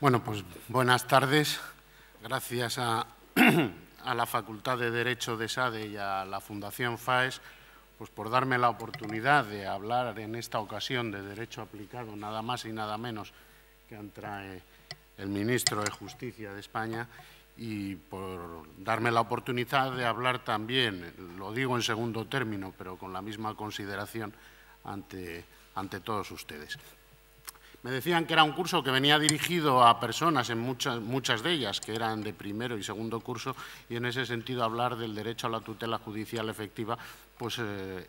Bueno, pues buenas tardes. Gracias a la Facultad de Derecho de SADE y a la Fundación FAES pues por darme la oportunidad de hablar en esta ocasión de Derecho aplicado, nada más y nada menos que trae el Ministro de Justicia de España, y por darme la oportunidad de hablar también, lo digo en segundo término, pero con la misma consideración ante todos ustedes. Me decían que era un curso que venía dirigido a personas, en muchas de ellas, que eran de primero y segundo curso, y en ese sentido hablar del derecho a la tutela judicial efectiva pues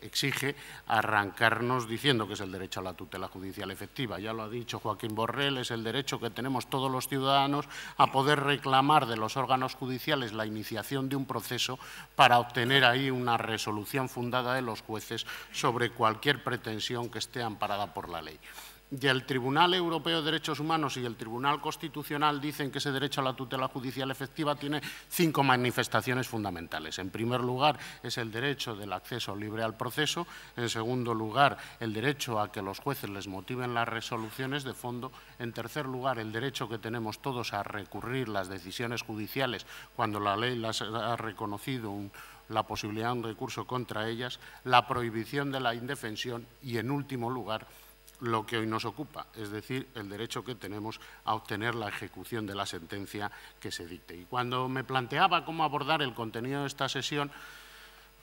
exige arrancarnos diciendo que es el derecho a la tutela judicial efectiva. Ya lo ha dicho Joaquín Borrell, es el derecho que tenemos todos los ciudadanos a poder reclamar de los órganos judiciales la iniciación de un proceso para obtener ahí una resolución fundada de los jueces sobre cualquier pretensión que esté amparada por la ley. Y el Tribunal Europeo de Derechos Humanos y el Tribunal Constitucional dicen que ese derecho a la tutela judicial efectiva tiene 5 manifestaciones fundamentales. En primer lugar, es el derecho del acceso libre al proceso. En segundo lugar, el derecho a que los jueces les motiven las resoluciones de fondo. En tercer lugar, el derecho que tenemos todos a recurrir las decisiones judiciales cuando la ley las ha reconocido la posibilidad de un recurso contra ellas, la prohibición de la indefensión y, en último lugar, lo que hoy nos ocupa, es decir, el derecho que tenemos a obtener la ejecución de la sentencia que se dicte. Y cuando me planteaba cómo abordar el contenido de esta sesión,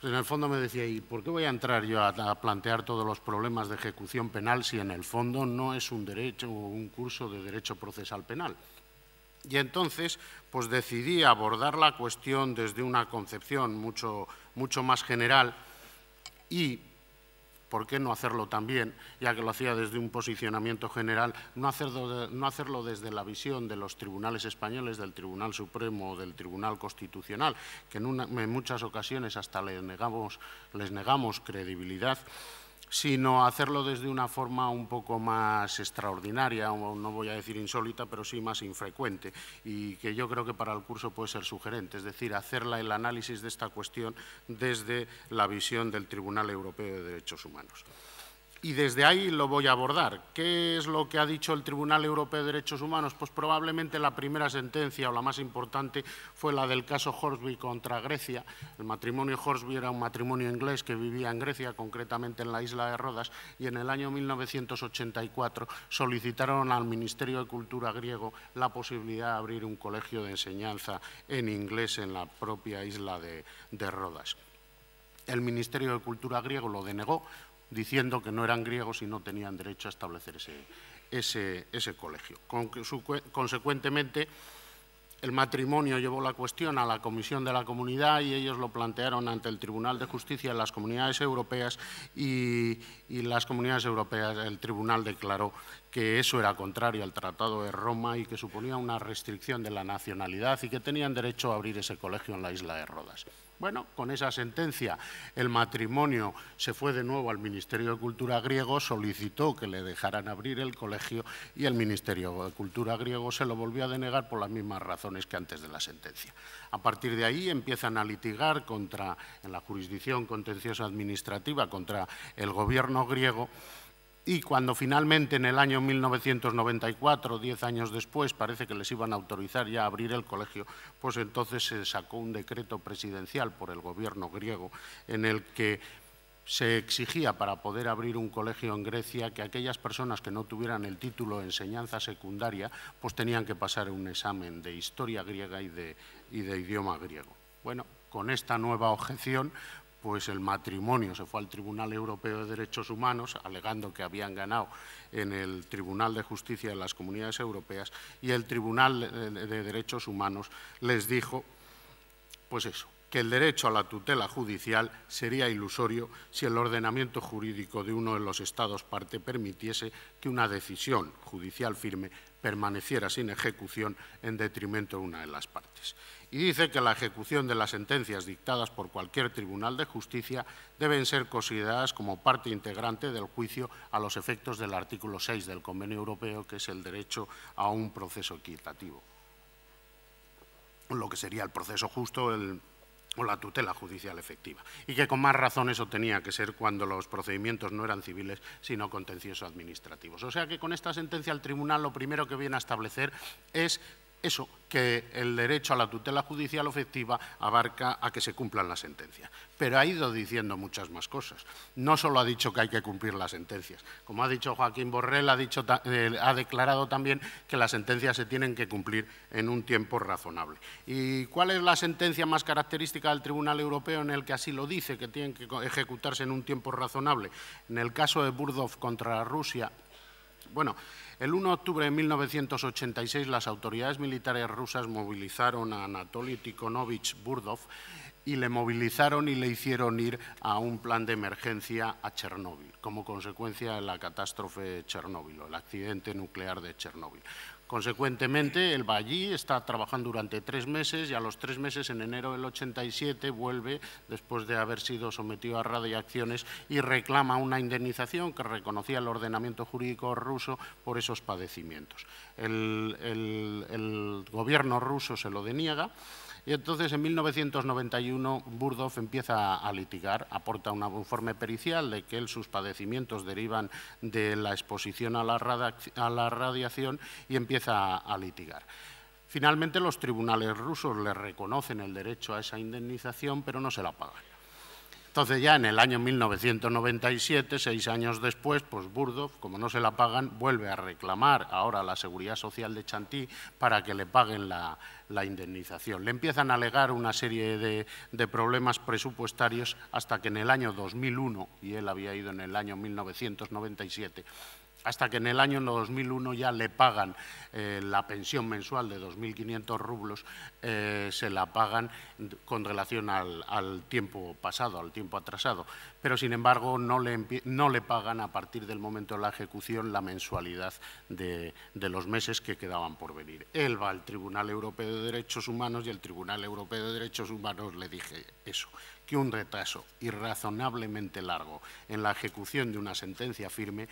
pues en el fondo me decía, ¿y por qué voy a entrar yo a plantear todos los problemas de ejecución penal si en el fondo no es un derecho o un curso de derecho procesal penal? Y entonces, pues decidí abordar la cuestión desde una concepción mucho más general y ¿por qué no hacerlo también, ya que lo hacía desde un posicionamiento general, no hacerlo desde la visión de los tribunales españoles, del Tribunal Supremo o del Tribunal Constitucional, que en muchas ocasiones hasta les negamos credibilidad, sino hacerlo desde una forma un poco más extraordinaria, o no voy a decir insólita, pero sí más infrecuente, y que yo creo que para el curso puede ser sugerente, es decir, hacer el análisis de esta cuestión desde la visión del Tribunal Europeo de Derechos Humanos. Y desde ahí lo voy a abordar. ¿Qué es lo que ha dicho el Tribunal Europeo de Derechos Humanos? Pues probablemente la primera sentencia o la más importante fue la del caso Horsby contra Grecia. El matrimonio Horsby era un matrimonio inglés que vivía en Grecia, concretamente en la isla de Rodas, y en el año 1984 solicitaron al Ministerio de Cultura griego la posibilidad de abrir un colegio de enseñanza en inglés en la propia isla de Rodas. El Ministerio de Cultura griego lo denegó, diciendo que no eran griegos y no tenían derecho a establecer ese colegio. Consecuentemente, el matrimonio llevó la cuestión a la Comisión de la Comunidad y ellos lo plantearon ante el Tribunal de Justicia de las Comunidades Europeas y las Comunidades Europeas, el Tribunal declaró que eso era contrario al Tratado de Roma y que suponía una restricción de la nacionalidad y que tenían derecho a abrir ese colegio en la isla de Rodas. Bueno, con esa sentencia el matrimonio se fue de nuevo al Ministerio de Cultura griego, solicitó que le dejaran abrir el colegio y el Ministerio de Cultura griego se lo volvió a denegar por las mismas razones que antes de la sentencia. A partir de ahí empiezan a litigar en la jurisdicción contenciosa administrativa contra el gobierno griego. Y cuando finalmente en el año 1994, 10 años después, parece que les iban a autorizar ya a abrir el colegio, pues entonces se sacó un decreto presidencial por el gobierno griego en el que se exigía para poder abrir un colegio en Grecia que aquellas personas que no tuvieran el título de enseñanza secundaria pues tenían que pasar un examen de historia griega y de idioma griego. Bueno, con esta nueva objeción pues el matrimonio se fue al Tribunal Europeo de Derechos Humanos, alegando que habían ganado en el Tribunal de Justicia de las Comunidades Europeas, y el Tribunal de Derechos Humanos les dijo, pues eso, que el derecho a la tutela judicial sería ilusorio si el ordenamiento jurídico de uno de los Estados parte permitiese que una decisión judicial firme permaneciera sin ejecución en detrimento de una de las partes. Y dice que la ejecución de las sentencias dictadas por cualquier tribunal de justicia deben ser consideradas como parte integrante del juicio a los efectos del artículo 6 del Convenio Europeo, que es el derecho a un proceso equitativo. Lo que sería el proceso justo, el o la tutela judicial efectiva, y que con más razón eso tenía que ser cuando los procedimientos no eran civiles, sino contenciosos administrativos. O sea que con esta sentencia el tribunal lo primero que viene a establecer es eso, que el derecho a la tutela judicial efectiva abarca a que se cumplan las sentencias. Pero ha ido diciendo muchas más cosas. No solo ha dicho que hay que cumplir las sentencias. Como ha dicho Joaquín Borrell, ha declarado también que las sentencias se tienen que cumplir en un tiempo razonable. ¿Y cuál es la sentencia más característica del Tribunal Europeo en el que así lo dice, que tienen que ejecutarse en un tiempo razonable? En el caso de Burdov contra Rusia, bueno, el 1 de octubre de 1986 las autoridades militares rusas movilizaron a Anatoly Tikhonovich Burdov y le movilizaron y le hicieron ir a un plan de emergencia a Chernóbil, como consecuencia de la catástrofe de Chernóbil, o el accidente nuclear de Chernóbil. Consecuentemente, él va allí, está trabajando durante 3 meses y a los 3 meses, en enero del 87, vuelve, después de haber sido sometido a radiaciones, y reclama una indemnización que reconocía el ordenamiento jurídico ruso por esos padecimientos. El gobierno ruso se lo deniega. Y entonces, en 1991, Burdov empieza a litigar, aporta un informe pericial de que sus padecimientos derivan de la exposición a la radiación y empieza a litigar. Finalmente, los tribunales rusos le reconocen el derecho a esa indemnización, pero no se la pagan. Entonces, ya en el año 1997, 6 años después, pues Burdov, como no se la pagan, vuelve a reclamar ahora a la Seguridad Social de Chantilly para que le paguen la indemnización. Le empiezan a alegar una serie de problemas presupuestarios hasta que en el año 2001, y él había ido en el año 1997, hasta que en el año 2001 ya le pagan la pensión mensual de 2.500 rublos, se la pagan con relación al tiempo pasado, al tiempo atrasado. Pero, sin embargo, no le pagan a partir del momento de la ejecución la mensualidad de los meses que quedaban por venir. Él va al Tribunal Europeo de Derechos Humanos y el Tribunal Europeo de Derechos Humanos le dije eso, que un retraso irrazonablemente largo en la ejecución de una sentencia firme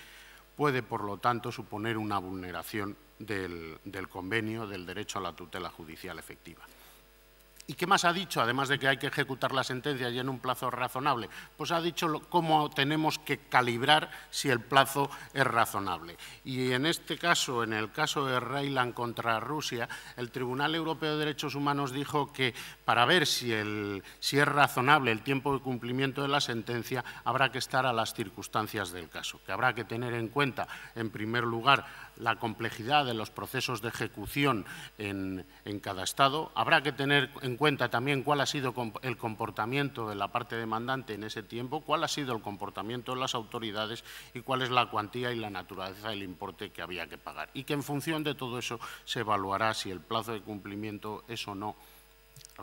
puede, por lo tanto, suponer una vulneración del convenio del derecho a la tutela judicial efectiva. ¿Y qué más ha dicho, además de que hay que ejecutar la sentencia y en un plazo razonable? Pues ha dicho cómo tenemos que calibrar si el plazo es razonable. Y en este caso, en el caso de Reiland contra Rusia, el Tribunal Europeo de Derechos Humanos dijo que para ver si es razonable el tiempo de cumplimiento de la sentencia, habrá que estar a las circunstancias del caso, que habrá que tener en cuenta, en primer lugar, la complejidad de los procesos de ejecución en cada Estado, habrá que tener en cuenta también cuál ha sido el comportamiento de la parte demandante en ese tiempo, cuál ha sido el comportamiento de las autoridades y cuál es la cuantía y la naturaleza del importe que había que pagar. Y que en función de todo eso se evaluará si el plazo de cumplimiento es o no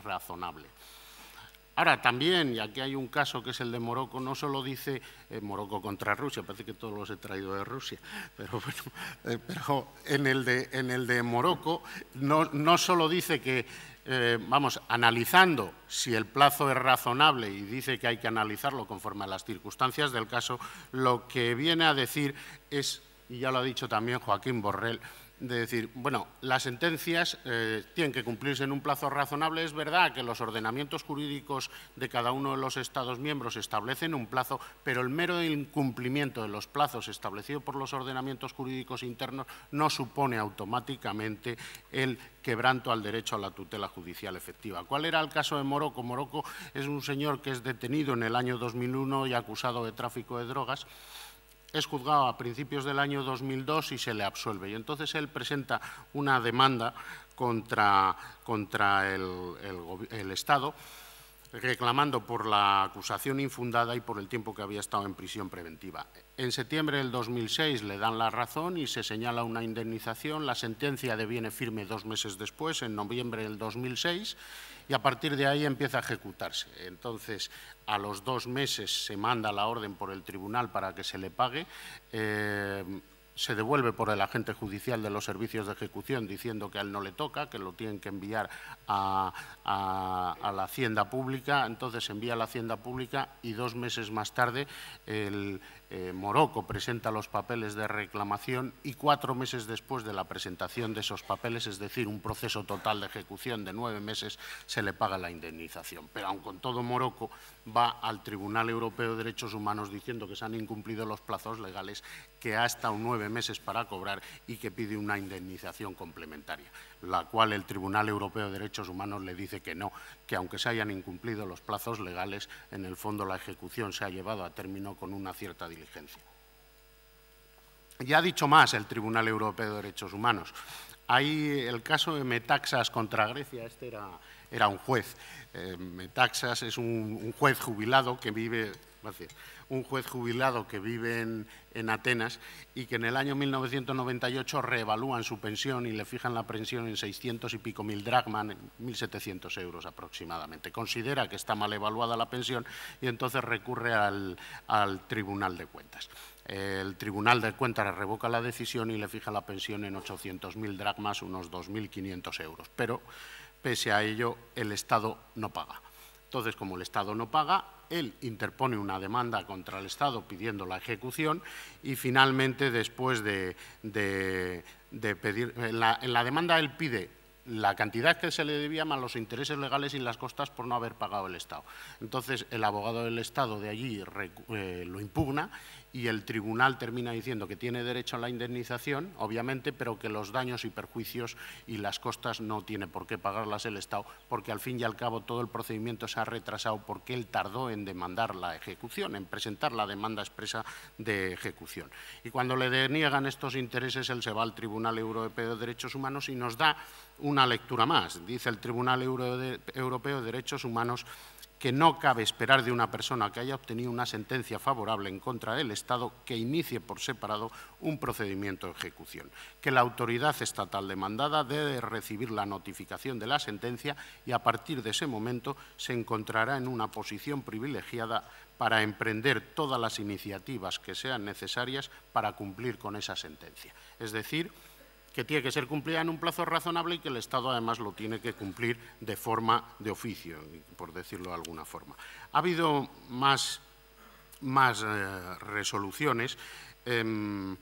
razonable. Ahora, también, y aquí hay un caso que es el de Morocco, no solo dice Morocco contra Rusia, parece que todos los he traído de Rusia, pero bueno, pero en el de Morocco no solo dice que, analizando si el plazo es razonable, y dice que hay que analizarlo conforme a las circunstancias del caso, lo que viene a decir es, y ya lo ha dicho también Joaquín Borrell, de decir, bueno, las sentencias tienen que cumplirse en un plazo razonable. Es verdad que los ordenamientos jurídicos de cada uno de los Estados miembros establecen un plazo, pero el mero incumplimiento de los plazos establecidos por los ordenamientos jurídicos internos no supone automáticamente el quebranto al derecho a la tutela judicial efectiva. ¿Cuál era el caso de Morocco? Morocco es un señor que es detenido en el año 2001 y acusado de tráfico de drogas. Es juzgado a principios del año 2002 y se le absuelve. Y entonces él presenta una demanda contra el Estado, reclamando por la acusación infundada y por el tiempo que había estado en prisión preventiva. En septiembre del 2006 le dan la razón y se señala una indemnización. La sentencia deviene firme 2 meses después, en noviembre del 2006, y a partir de ahí empieza a ejecutarse. Entonces, a los 2 meses se manda la orden por el tribunal para que se le pague. Se devuelve por el agente judicial de los servicios de ejecución diciendo que a él no le toca, que lo tienen que enviar a la Hacienda Pública. Entonces se envía a la Hacienda Pública y 2 meses más tarde el Morocco presenta los papeles de reclamación y 4 meses después de la presentación de esos papeles, es decir, un proceso total de ejecución de 9 meses, se le paga la indemnización. Pero aun con todo, Morocco va al Tribunal Europeo de Derechos Humanos diciendo que se han incumplido los plazos legales, que ha estado 9 meses para cobrar y que pide una indemnización complementaria, la cual el Tribunal Europeo de Derechos Humanos le dice que no, que aunque se hayan incumplido los plazos legales, en el fondo la ejecución se ha llevado a término con una cierta diligencia. Ya ha dicho más el Tribunal Europeo de Derechos Humanos. Hay el caso de Metaxas contra Grecia. Este era un juez. Metaxas es un juez jubilado que vive... un juez jubilado que vive en Atenas y que en el año 1998 reevalúan su pensión y le fijan la pensión en 600 y pico mil dracmas, 1.700 euros aproximadamente. Considera que está mal evaluada la pensión y entonces recurre al Tribunal de Cuentas. El Tribunal de Cuentas revoca la decisión y le fija la pensión en 800.000 dracmas, unos 2.500 euros. Pero, pese a ello, el Estado no paga. Entonces, como el Estado no paga, él interpone una demanda contra el Estado pidiendo la ejecución y finalmente, después de pedir… En la demanda él pide la cantidad que se le debía más los intereses legales y las costas por no haber pagado el Estado. Entonces, el abogado del Estado de allí lo impugna y el tribunal termina diciendo que tiene derecho a la indemnización, obviamente, pero que los daños y perjuicios y las costas no tiene por qué pagarlas el Estado, porque al fin y al cabo todo el procedimiento se ha retrasado porque él tardó en demandar la ejecución, en presentar la demanda expresa de ejecución. Y cuando le deniegan estos intereses, él se va al Tribunal Europeo de Derechos Humanos y nos da una lectura más. Dice el Tribunal Europeo de Derechos Humanos que no cabe esperar de una persona que haya obtenido una sentencia favorable en contra del Estado que inicie por separado un procedimiento de ejecución, que la autoridad estatal demandada debe recibir la notificación de la sentencia y a partir de ese momento se encontrará en una posición privilegiada para emprender todas las iniciativas que sean necesarias para cumplir con esa sentencia. Es decir, que tiene que ser cumplida en un plazo razonable y que el Estado además lo tiene que cumplir de forma de oficio, por decirlo de alguna forma. Ha habido más resoluciones. El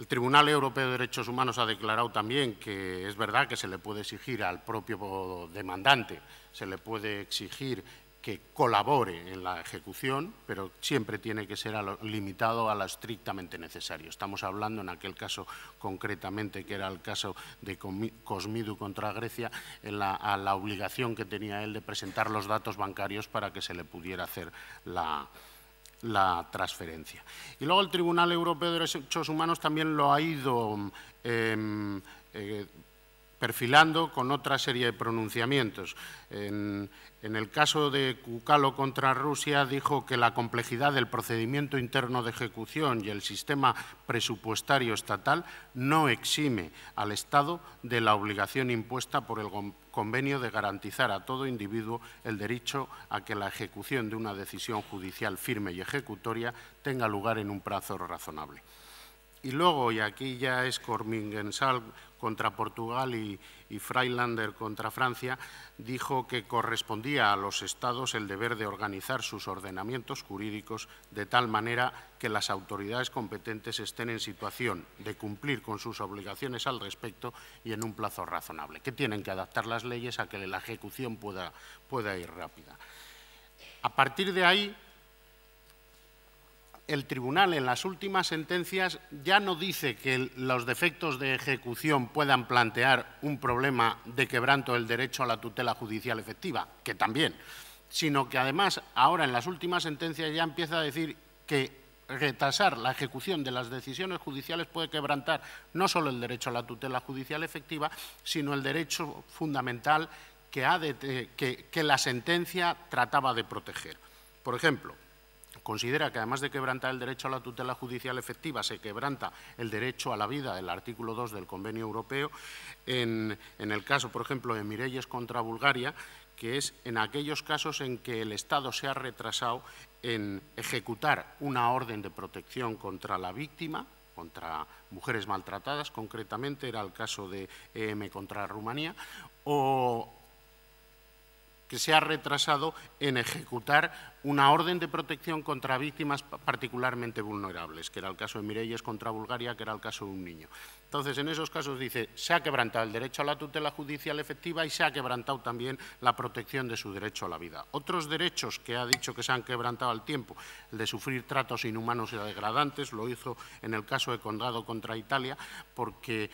Tribunal Europeo de Derechos Humanos ha declarado también que es verdad que se le puede exigir al propio demandante, se le puede exigir que colabore en la ejecución, pero siempre tiene que ser limitado a lo estrictamente necesario. Estamos hablando en aquel caso concretamente, que era el caso de Cosmidu contra Grecia, a la obligación que tenía él de presentar los datos bancarios para que se le pudiera hacer la transferencia. Y luego el Tribunal Europeo de Derechos Humanos también lo ha ido perfilando con otra serie de pronunciamientos. En el caso de Kukalo contra Rusia dijo que la complejidad del procedimiento interno de ejecución y el sistema presupuestario estatal no exime al Estado de la obligación impuesta por el convenio de garantizar a todo individuo el derecho a que la ejecución de una decisión judicial firme y ejecutoria tenga lugar en un plazo razonable. Y luego, y aquí ya es Cormingensal contra Portugal y Freilander contra Francia, dijo que correspondía a los Estados el deber de organizar sus ordenamientos jurídicos de tal manera que las autoridades competentes estén en situación de cumplir con sus obligaciones al respecto y en un plazo razonable, que tienen que adaptar las leyes a que la ejecución pueda ir rápida. A partir de ahí, el tribunal en las últimas sentencias ya no dice que los defectos de ejecución puedan plantear un problema de quebranto del derecho a la tutela judicial efectiva, que también, sino que además ahora en las últimas sentencias ya empieza a decir que retrasar la ejecución de las decisiones judiciales puede quebrantar no solo el derecho a la tutela judicial efectiva, sino el derecho fundamental que la sentencia trataba de proteger. Por ejemplo, considera que además de quebrantar el derecho a la tutela judicial efectiva, se quebranta el derecho a la vida del artículo 2 del Convenio Europeo, en el caso, por ejemplo, de Mirelles contra Bulgaria, que es en aquellos casos en que el Estado se ha retrasado en ejecutar una orden de protección contra la víctima, contra mujeres maltratadas, concretamente era el caso de EM contra Rumanía, o que se ha retrasado en ejecutar una orden de protección contra víctimas particularmente vulnerables, que era el caso de Mirelles contra Bulgaria, que era el caso de un niño. Entonces, en esos casos dice, se ha quebrantado el derecho a la tutela judicial efectiva y se ha quebrantado también la protección de su derecho a la vida. Otros derechos que ha dicho que se han quebrantado al tiempo, el de sufrir tratos inhumanos y degradantes, lo hizo en el caso de Condado contra Italia, porque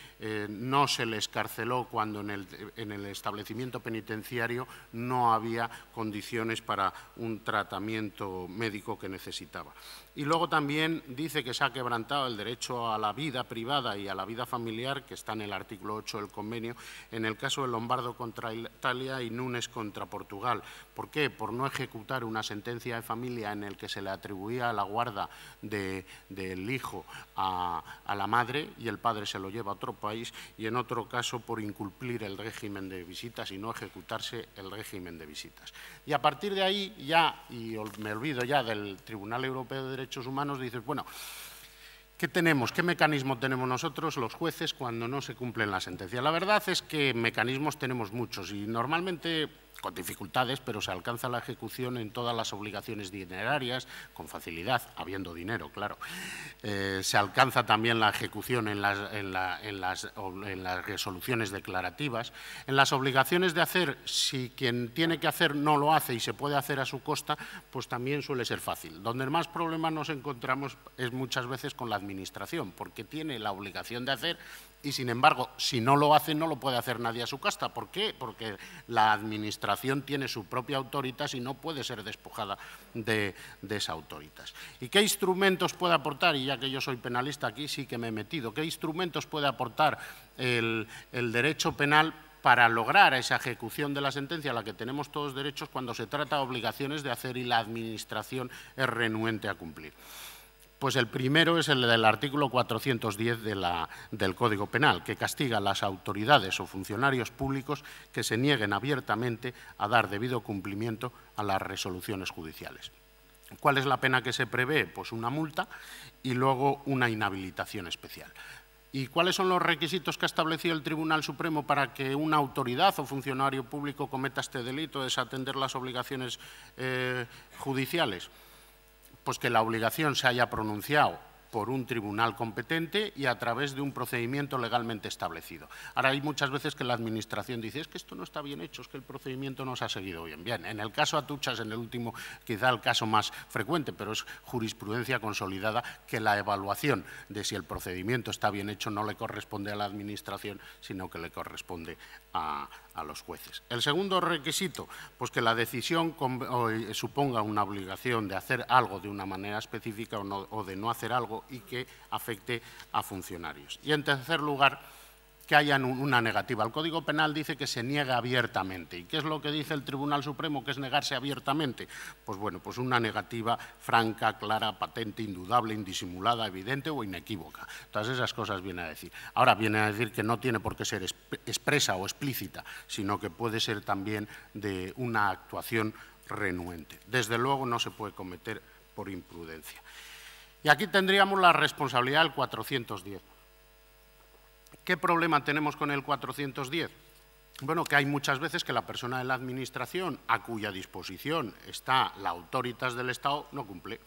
no se le excarceló cuando en el establecimiento penitenciario no había condiciones para un tratamiento médico que necesitaba. Y luego también dice que se ha quebrantado el derecho a la vida privada y a la vida familiar, que está en el artículo 8 del convenio, en el caso de Lombardo contra Italia y Núñez contra Portugal. ¿Por qué? Por no ejecutar una sentencia de familia en el que se le atribuía la guarda del hijo a la madre y el padre se lo lleva a otro país, y en otro caso por incumplir el régimen de visitas y no ejecutarse el régimen de visitas. Y a partir de ahí ya, y me olvido ya del Tribunal Europeo de Derechos Humanos, dices, bueno, ¿qué tenemos? ¿Qué mecanismo tenemos nosotros, los jueces, cuando no se cumplen las sentencias? La verdad es que mecanismos tenemos muchos y normalmente con dificultades, pero se alcanza la ejecución en todas las obligaciones dinerarias, con facilidad, habiendo dinero, claro. Se alcanza también la ejecución en las resoluciones declarativas. En las obligaciones de hacer, si quien tiene que hacer no lo hace y se puede hacer a su costa, pues también suele ser fácil. Donde más problemas nos encontramos es muchas veces con la Administración, porque tiene la obligación de hacer y, sin embargo, si no lo hace, no lo puede hacer nadie a su costa. ¿Por qué? Porque la Administración tiene su propia autoritas y no puede ser despojada de esa autoritas. ¿Y qué instrumentos puede aportar? Y ya que yo soy penalista aquí sí que me he metido. ¿Qué instrumentos puede aportar el derecho penal para lograr esa ejecución de la sentencia a la que tenemos todos derechos cuando se trata de obligaciones de hacer y la Administración es renuente a cumplir? Pues el primero es el del artículo 410 del Código Penal, que castiga a las autoridades o funcionarios públicos que se nieguen abiertamente a dar debido cumplimiento a las resoluciones judiciales. ¿Cuál es la pena que se prevé? Pues una multa y luego una inhabilitación especial. ¿Y cuáles son los requisitos que ha establecido el Tribunal Supremo para que una autoridad o funcionario público cometa este delito de desatender las obligaciones judiciales? Pues que la obligación se haya pronunciado por un tribunal competente y a través de un procedimiento legalmente establecido. Ahora, hay muchas veces que la Administración dice, es que esto no está bien hecho, es que el procedimiento no se ha seguido bien. Bien, en el caso Atuchas, en el último, quizá el caso más frecuente, pero es jurisprudencia consolidada, que la evaluación de si el procedimiento está bien hecho no le corresponde a la Administración, sino que le corresponde a los jueces. El segundo requisito, pues que la decisión suponga una obligación de hacer algo de una manera específica o de no hacer algo y que afecte a funcionarios. Y en tercer lugar, que haya una negativa. El Código Penal dice que se niega abiertamente. ¿Y qué es lo que dice el Tribunal Supremo, que es negarse abiertamente? Pues bueno, pues una negativa franca, clara, patente, indudable, indisimulada, evidente o inequívoca. Todas esas cosas viene a decir. Ahora, viene a decir que no tiene por qué ser expresa o explícita, sino que puede ser también de una actuación renuente. Desde luego no se puede cometer por imprudencia. Y aquí tendríamos la responsabilidad del 410. ¿Qué problema tenemos con el 410? Bueno, que hay muchas veces que la persona de la Administración a cuya disposición está la autoritas del Estado no cumple.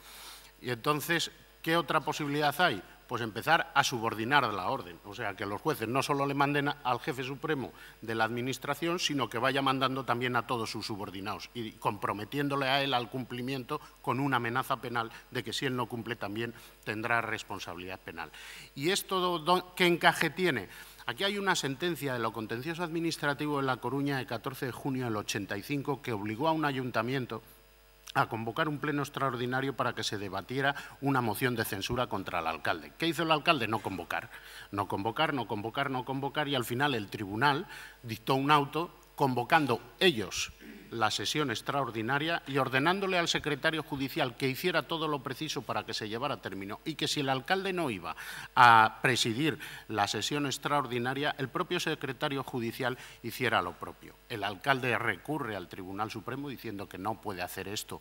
Y entonces, ¿qué otra posibilidad hay? Pues empezar a subordinar la orden. O sea, que los jueces no solo le manden al jefe supremo de la Administración, sino que vaya mandando también a todos sus subordinados y comprometiéndole a él al cumplimiento con una amenaza penal de que si él no cumple también tendrá responsabilidad penal. ¿Y esto qué encaje tiene? Aquí hay una sentencia de lo contencioso administrativo de La Coruña de 14 de junio del 85 que obligó a un ayuntamiento a convocar un pleno extraordinario para que se debatiera una moción de censura contra el alcalde. ¿Qué hizo el alcalde? No convocar. No convocar, no convocar, no convocar, y al final el tribunal dictó un auto convocando ellos la sesión extraordinaria y ordenándole al secretario judicial que hiciera todo lo preciso para que se llevara a término y que si el alcalde no iba a presidir la sesión extraordinaria, el propio secretario judicial hiciera lo propio. El alcalde recurre al Tribunal Supremo diciendo que no puede hacer esto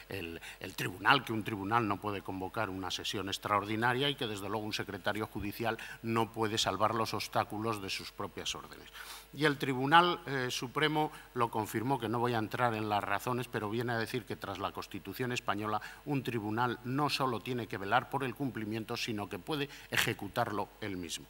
el tribunal, que un tribunal no puede convocar una sesión extraordinaria y que desde luego un secretario judicial no puede salvar los obstáculos de sus propias órdenes. Y el Tribunal Supremo lo confirmó que no voy a entrar en las razones, pero viene a decir que tras la Constitución española un tribunal no solo tiene que velar por el cumplimiento, sino que puede ejecutarlo él mismo.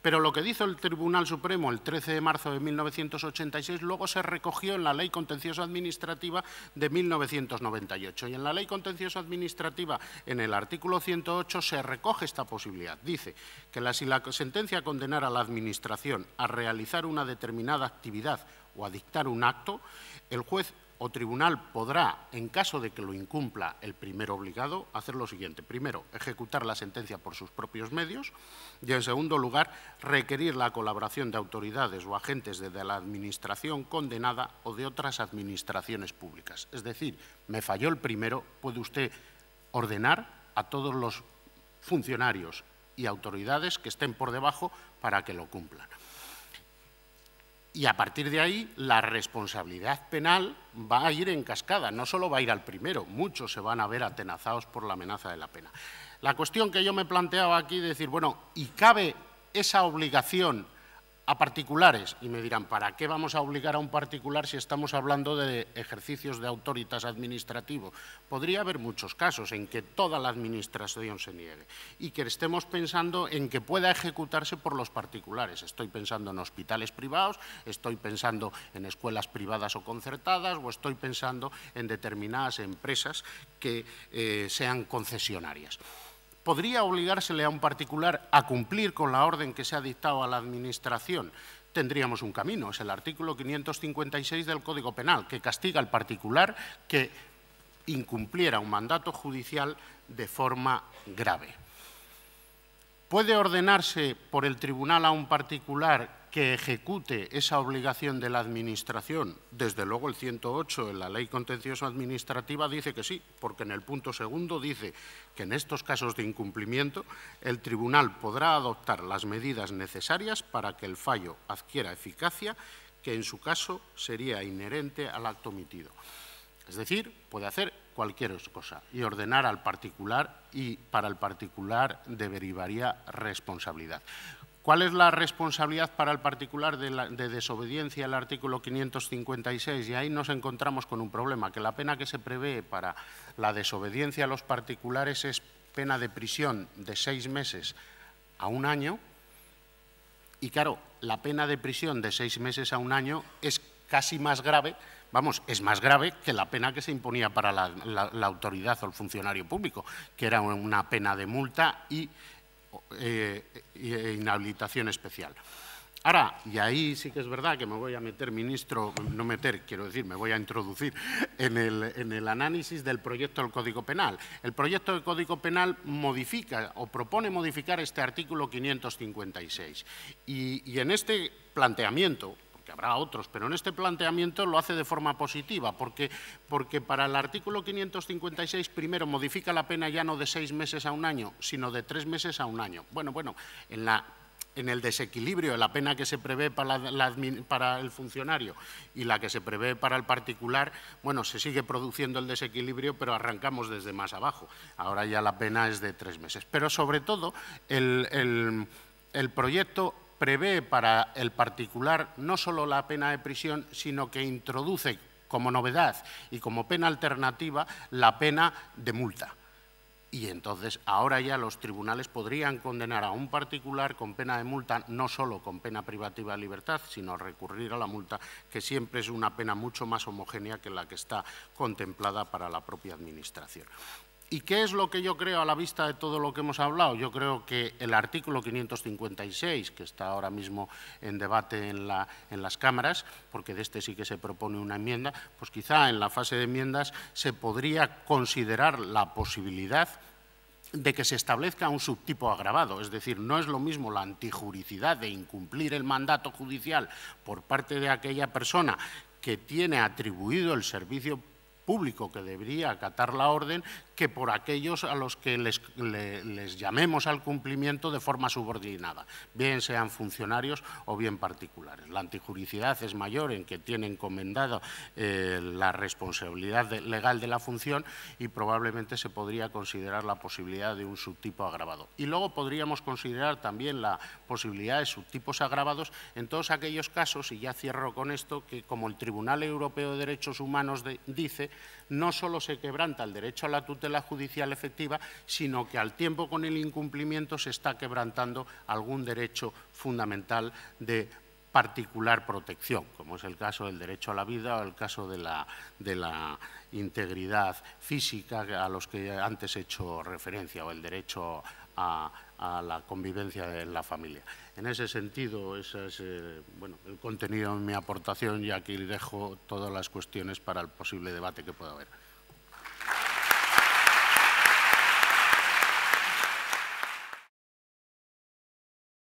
Pero lo que dijo el Tribunal Supremo el 13 de marzo de 1986 luego se recogió en la Ley Contencioso Administrativa de 1998. Y en la Ley Contencioso Administrativa, en el artículo 108, se recoge esta posibilidad. Dice que si la sentencia condenara a la Administración a realizar una determinada actividad o a dictar un acto, el juez o tribunal podrá, en caso de que lo incumpla el primero obligado, hacer lo siguiente. Primero, ejecutar la sentencia por sus propios medios y, en segundo lugar, requerir la colaboración de autoridades o agentes de la administración condenada o de otras administraciones públicas. Es decir, me falló el primero, puede usted ordenar a todos los funcionarios y autoridades que estén por debajo para que lo cumplan. Y a partir de ahí, la responsabilidad penal va a ir en cascada, no solo va a ir al primero, muchos se van a ver atenazados por la amenaza de la pena. La cuestión que yo me planteaba aquí es decir, bueno, ¿y cabe esa obligación a particulares? Y me dirán, ¿para qué vamos a obligar a un particular si estamos hablando de ejercicios de autoritas administrativo? Podría haber muchos casos en que toda la administración se niegue y que estemos pensando en que pueda ejecutarse por los particulares. Estoy pensando en hospitales privados, estoy pensando en escuelas privadas o concertadas o estoy pensando en determinadas empresas que sean concesionarias. ¿Podría obligársele a un particular a cumplir con la orden que se ha dictado a la Administración? Tendríamos un camino, es el artículo 556 del Código Penal, que castiga al particular que incumpliera un mandato judicial de forma grave. ¿Puede ordenarse por el tribunal a un particular que ejecute esa obligación de la Administración? Desde luego el 108 en la Ley Contencioso Administrativa dice que sí, porque en el punto segundo dice que en estos casos de incumplimiento el tribunal podrá adoptar las medidas necesarias para que el fallo adquiera eficacia, que en su caso sería inherente al acto omitido. Es decir, puede hacer cualquier cosa y ordenar al particular y para el particular derivaría responsabilidad. ¿Cuál es la responsabilidad para el particular de desobediencia al artículo 556? Y ahí nos encontramos con un problema, que la pena que se prevé para la desobediencia a los particulares es pena de prisión de 6 meses a 1 año. Y claro, la pena de prisión de 6 meses a 1 año es casi más grave, vamos, es más grave que la pena que se imponía para la autoridad o el funcionario público, que era una pena de multa y inhabilitación especial. Ahora, y ahí sí que es verdad que me voy a meter, ministro, no meter, quiero decir, me voy a introducir en el análisis del proyecto del Código Penal. El proyecto del Código Penal modifica o propone modificar este artículo 556 y en este planteamiento, que habrá otros, pero en este planteamiento lo hace de forma positiva, porque para el artículo 556 primero modifica la pena ya no de 6 meses a 1 año, sino de 3 meses a 1 año. Bueno, en el desequilibrio de la pena que se prevé para el funcionario y la que se prevé para el particular, bueno, se sigue produciendo el desequilibrio, pero arrancamos desde más abajo. Ahora ya la pena es de 3 meses. Pero sobre todo el proyecto prevé para el particular no solo la pena de prisión, sino que introduce como novedad y como pena alternativa la pena de multa. Y entonces ahora ya los tribunales podrían condenar a un particular con pena de multa, no solo con pena privativa de libertad, sino recurrir a la multa, que siempre es una pena mucho más homogénea que la que está contemplada para la propia Administración. ¿Y qué es lo que yo creo a la vista de todo lo que hemos hablado? Yo creo que el artículo 556, que está ahora mismo en debate en las cámaras, porque de este sí que se propone una enmienda, pues quizá en la fase de enmiendas se podría considerar la posibilidad de que se establezca un subtipo agravado, es decir, no es lo mismo la antijuricidad de incumplir el mandato judicial por parte de aquella persona que tiene atribuido el servicio público que debería acatar la orden que por aquellos a los que les llamemos al cumplimiento de forma subordinada, bien sean funcionarios o bien particulares. La antijuricidad es mayor en que tiene encomendada la responsabilidad legal de la función y probablemente se podría considerar la posibilidad de un subtipo agravado. Y luego podríamos considerar también la posibilidad de subtipos agravados en todos aquellos casos, y ya cierro con esto, que como el Tribunal Europeo de Derechos Humanos dice, no solo se quebranta el derecho a la tutela judicial efectiva, sino que al tiempo con el incumplimiento se está quebrantando algún derecho fundamental de particular protección, como es el caso del derecho a la vida o el caso de la integridad física a los que antes he hecho referencia, o el derecho a la convivencia en la familia. En ese sentido, ese es el contenido de mi aportación, y aquí dejo todas las cuestiones para el posible debate que pueda haber.